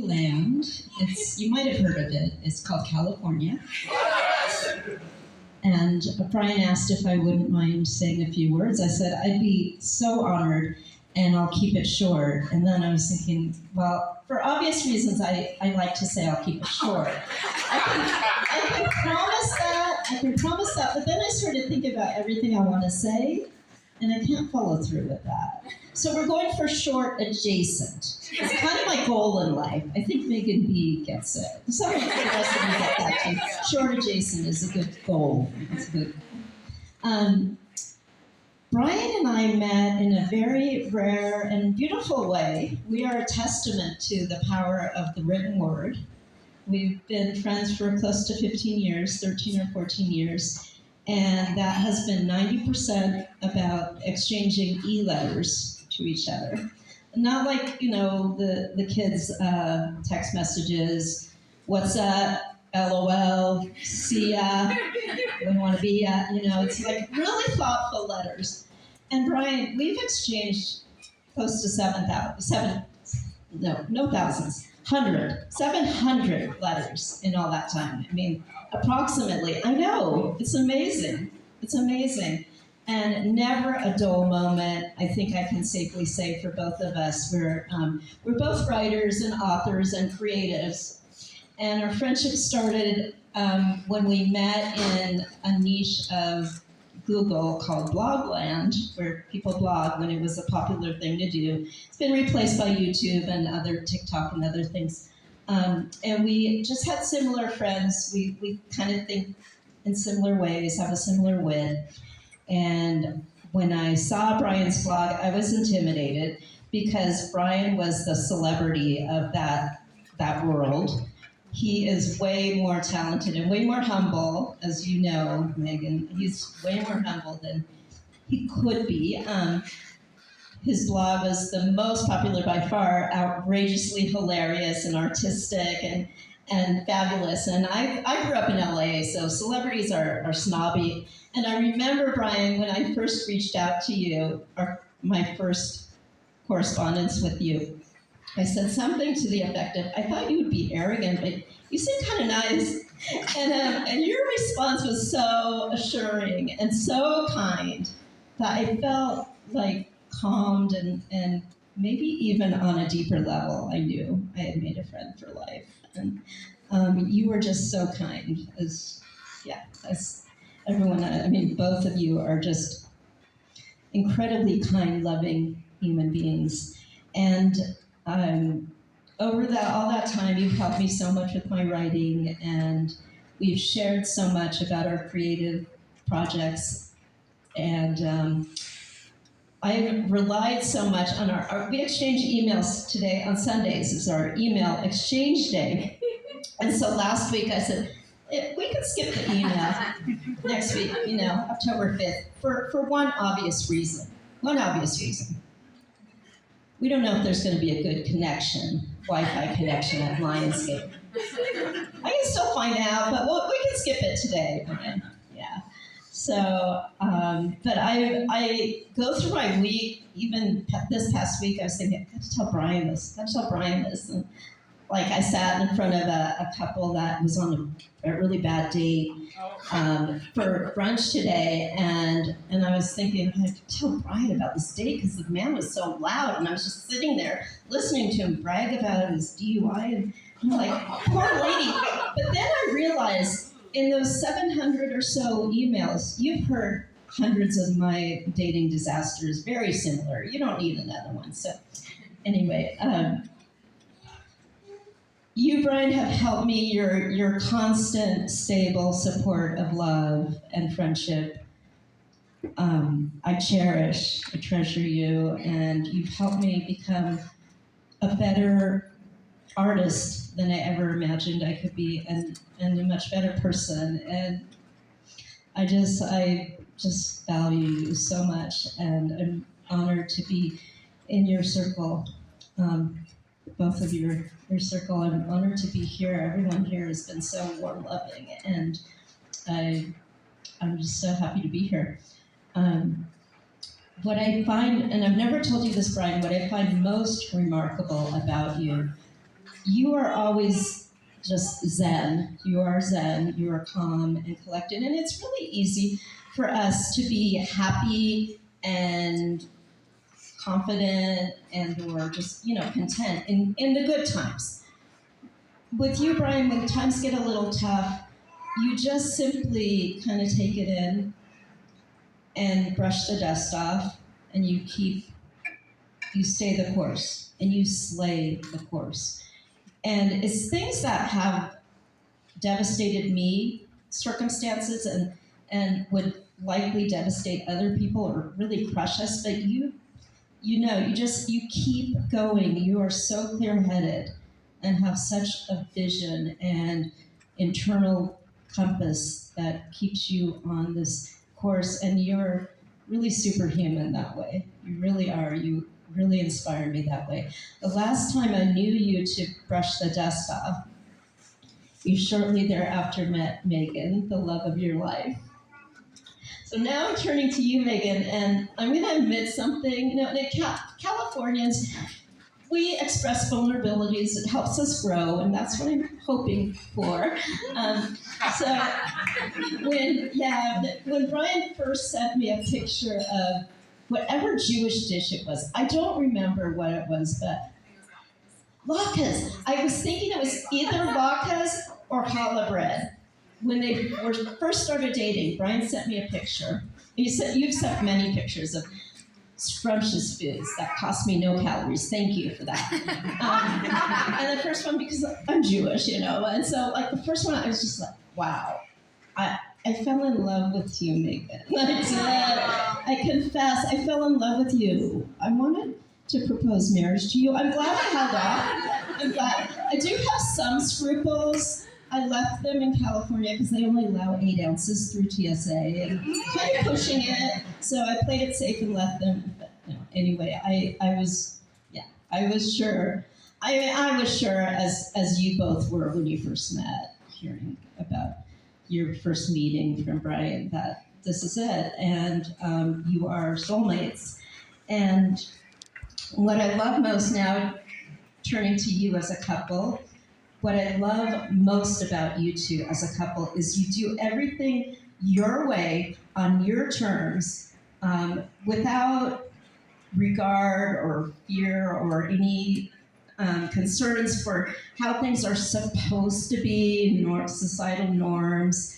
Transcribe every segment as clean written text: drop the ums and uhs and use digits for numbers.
Land. You might have heard of it. It's called California. And Brian asked if I wouldn't mind saying a few words. I said I'd be so honored, and I'll keep it short. And then I was thinking, well, for obvious reasons, I like to say I'll keep it short. I can promise that. I can promise that. But then I started thinking about everything I want to say, and I can't follow through with that. So we're going for short adjacent. It's kind of my goal in life. I think Megan B gets it. Some of the rest of you get that too. Short adjacent is a good goal. It's good. Brian and I met in a very rare and beautiful way. We are a testament to the power of the written word. We've been friends for close to 15 years, 13 or 14 years, and that has been 90% about exchanging e-letters to each other. Not like, the kids' text messages, what's up, LOL, see ya, we want to be ya, it's like really thoughtful letters. And Brian, we've exchanged close to 700 letters in all that time. I mean, approximately. I know, it's amazing. It's amazing. And never a dull moment. I think I can safely say for both of us, we're both writers and authors and creatives. And our friendship started when we met in a niche of Google called Blogland, where people blog when it was a popular thing to do. It's been replaced by YouTube and other TikTok and other things. And we just had similar friends. We kind of think in similar ways, have a similar wit. And when I saw Brian's blog, I was intimidated because Brian was the celebrity of that world. He is way more talented and way more humble, as you know, Megan. He's way more humble than he could be. His blog was the most popular by far, outrageously hilarious and artistic and fabulous. And I grew up in LA, so celebrities are snobby. And I remember, Brian, when I first reached out to you, my first correspondence with you, I said something to the effect of, I thought you would be arrogant, but you seem kind of nice. And your response was so assuring and so kind that I felt like calmed and maybe even on a deeper level, I knew I had made a friend for life. And you were just so kind, as everyone, both of you are just incredibly kind, loving human beings. And over all that time, you've helped me so much with my writing, and we've shared so much about our creative projects. And I've relied so much on we exchange emails today on Sundays. Is our email exchange day. And so last week I said, we could skip the email next week, October 5th, for one obvious reason. One obvious reason. We don't know if there's going to be a good Wi-Fi connection at Lionsgate. I can still find out, but we can skip it today. Okay? Yeah. So, but I go through my week, even this past week, I was thinking, I have to tell Brian this. And, I sat in front of a couple that was on a really bad date for brunch today, and I was thinking, I have to tell Brian about this date because the man was so loud, and I was just sitting there listening to him brag about his DUI, and I'm like, poor lady. But then I realized in those 700 or so emails, you've heard hundreds of my dating disasters, very similar. You don't need another one. So anyway, you, Brian, have helped me. Your constant, stable support of love and friendship. I treasure you, and you've helped me become a better artist than I ever imagined I could be, and a much better person. And I just value you so much, and I'm honored to be in your circle. Both of your circle. I'm honored to be here. Everyone here has been so warm, loving, and I'm just so happy to be here. What I find, and I've never told you this, Brian, what I find most remarkable about you you are always just zen. You are zen. You are calm and collected. And it's really easy for us to be happy and confident and or just, content in the good times. With you, Brian, when times get a little tough, you just simply kind of take it in and brush the dust off, and you stay the course, and you slay the course. And it's things that have devastated me, circumstances, and would likely devastate other people or really crush us, but you keep going. You are so clear-headed and have such a vision and internal compass that keeps you on this course, and you're really superhuman that way. You really are. You really inspire me that way. The last time I knew you to brush the dust off, you shortly thereafter met Megan, the love of your life. So now I'm turning to you, Megan, and I'm going to admit something. Californians, we express vulnerabilities. It helps us grow, and that's what I'm hoping for. So when Brian first sent me a picture of whatever Jewish dish it was, I don't remember what it was, but latkes. I was thinking it was either latkes or challah bread. When they first started dating, Brian sent me a picture. You've sent many pictures of scrumptious foods that cost me no calories. Thank you for that. And the first one, because I'm Jewish, and so the first one, I was just like, wow. I fell in love with you, Megan. I confess, I fell in love with you. I wanted to propose marriage to you. I'm glad I held off. I'm glad. I do have some scruples. I left them in California because they only allow 8 ounces through TSA and kind of pushing it. So I played it safe and left them. But anyway, I was sure. I was sure, as you both were when you first met, hearing about your first meeting from Brian, that this is it, and you are soulmates. And what I love most now, turning to you as a couple, what I love most about you two as a couple is you do everything your way, on your terms, without regard or fear or any concerns for how things are supposed to be, societal norms,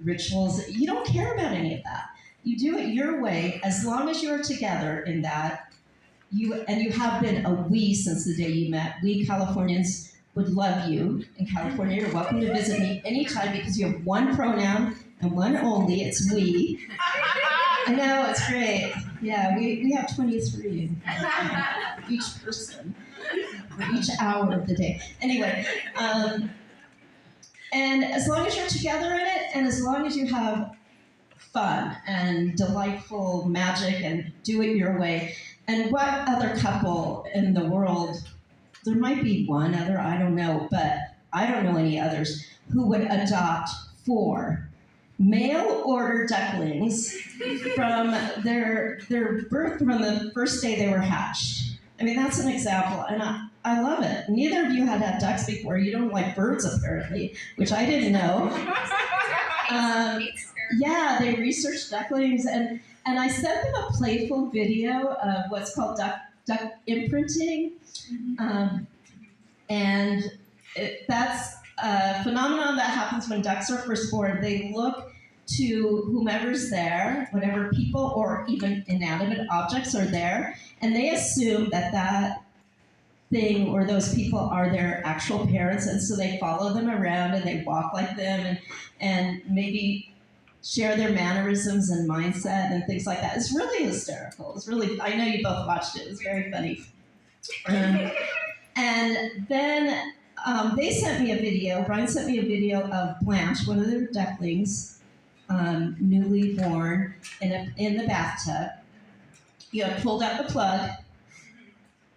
rituals. You don't care about any of that. You do it your way, as long as you're together in that. You have been a we since the day you met. We Californians would love you in California. You're welcome to visit me anytime because you have one pronoun and one only. It's we. I know, it's great. Yeah, we have 23 each person, each hour of the day. Anyway, and as long as you're together in it, and as long as you have fun and delightful magic and do it your way. And what other couple in the world, there might be one other, I don't know, but I don't know any others, who would adopt 4 mail-order ducklings from their birth, from the first day they were hatched. I mean, that's an example, and I love it. Neither of you had had ducks before. You don't like birds, apparently, which I didn't know. Yeah, they researched ducklings, and I sent them a playful video of what's called duck imprinting. And that's a phenomenon that happens when ducks are first born. They look to whomever's there, whatever people or even inanimate objects are there, and they assume that thing or those people are their actual parents, and so they follow them around and they walk like them and maybe share their mannerisms and mindset and things like that. It's really hysterical. It's really, I know you both watched it. It's very funny. And then they sent me a video. Brian sent me a video of Blanche, one of their ducklings, newly born, in the bathtub. You had pulled out the plug,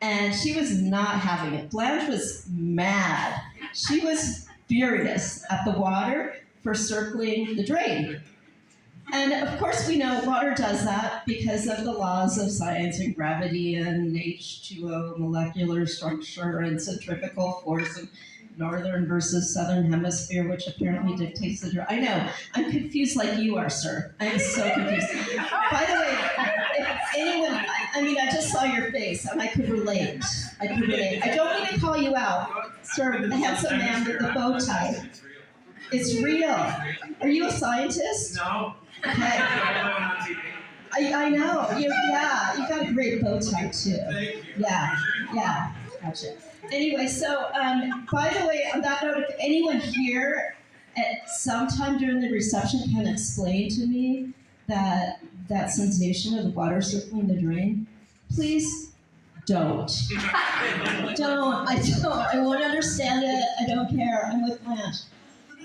and she was not having it. Blanche was mad. She was furious at the water for circling the drain. And of course, we know water does that because of the laws of science and gravity and H2O molecular structure and centrifugal force and northern versus southern hemisphere, which apparently dictates the direction. I know, I'm confused like you are, sir. I'm so confused. By the way, if anyone, I just saw your face and I could relate. I could relate. I don't mean to call you out, sir, the handsome man with the bow tie. It's real. Are you a scientist? No. Okay. I know. You got a great bow tie too. Thank you. Yeah, gotcha. Anyway, so by the way, on that note, if anyone here at some time during the reception can explain to me that sensation of the water circling the drain, please don't. Don't. I won't understand it. I don't care. I'm with Blanche.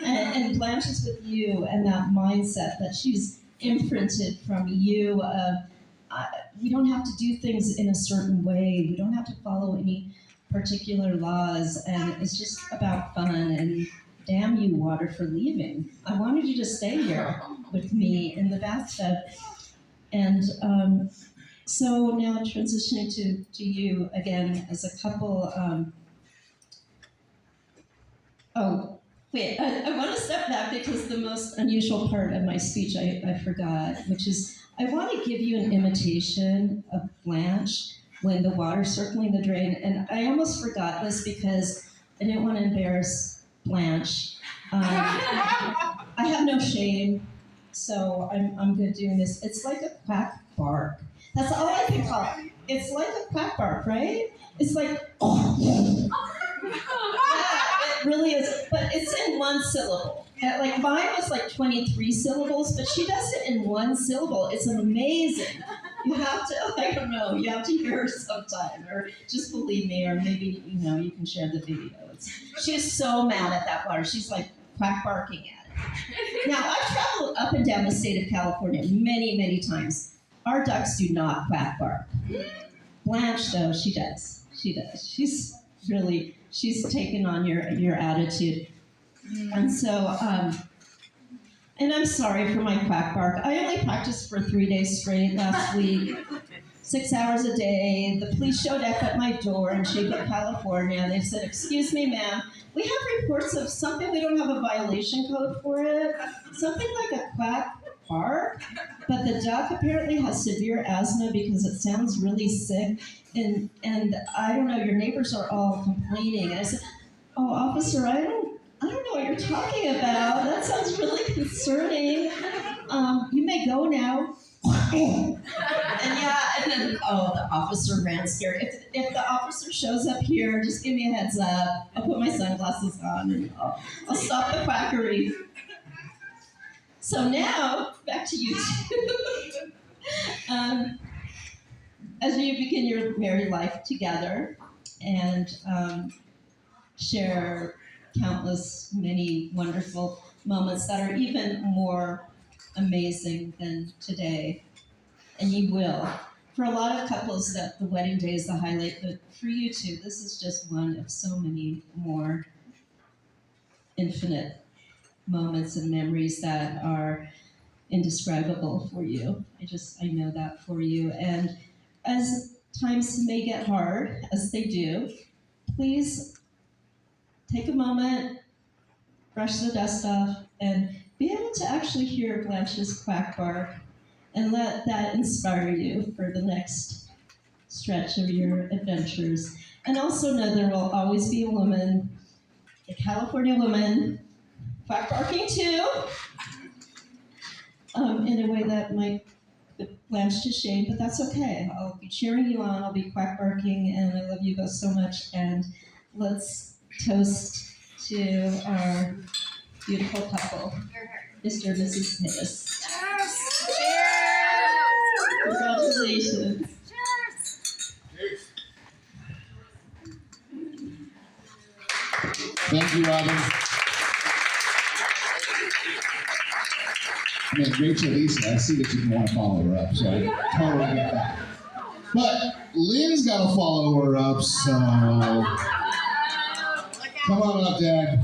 And Blanche is with you, and that mindset that she's imprinted from you. We don't have to do things in a certain way. We don't have to follow any particular laws, and it's just about fun. And damn you, water, for leaving. I wanted you to stay here with me in the bathtub. And so now transitioning to you again as a couple. Wait, I want to step back because the most unusual part of my speech I forgot, which is I want to give you an imitation of Blanche when the water's circling the drain. And I almost forgot this because I didn't want to embarrass Blanche. I have no shame, so I'm good doing this. It's like a quack bark. That's all I can call it. It's like a quack bark, right? It's like, it really is, but it's in one syllable. Like mine was like 23 syllables, but she does it in one syllable. It's amazing. You have to, I don't know, you have to hear her sometime, or just believe me, or maybe, you can share the video. She is so mad at that water. She's like quack barking at it. Now, I've traveled up and down the state of California many, many times. Our ducks do not quack bark. Blanche, though, she does. She does. She's taken on your attitude. And so, and I'm sorry for my quack bark. I only practiced for 3 days straight last week, 6 hours a day. The police showed up at my door in Shaker, California. They said, "Excuse me, ma'am, we have reports of something, we don't have a violation code for it, something like a quack bark, but the duck apparently has severe asthma because it sounds really sick, and I don't know, your neighbors are all complaining." And I said, "Oh, officer, I don't know what you're talking about. That sounds really concerning. You may go now." And then the officer ran scared. If the officer shows up here, just give me a heads up. I'll put my sunglasses on and I'll stop the quackery. So now, back to you two. As you begin your married life together and share countless, many wonderful moments that are even more amazing than today, and you will. For a lot of couples, that the wedding day is the highlight, but for you two, this is just one of so many more infinite moments and memories that are indescribable for you. I know that for you. And as times may get hard, as they do, please take a moment, brush the dust off, and be able to actually hear Blanche's quack bark and let that inspire you for the next stretch of your adventures. And also know there will always be a woman, a California woman, quack barking too, in a way that might put Blanche to shame, but that's okay. I'll be cheering you on, I'll be quack barking, and I love you both so much. And let's toast to our beautiful couple, Mr. and Mrs. Hayes. Cheers! Congratulations. Cheers! Thank you, Robin. Rachel, Lisa, I see that you want to follow her up, so I totally get that. But Lynn's got to follow her up, so come on up, Dad.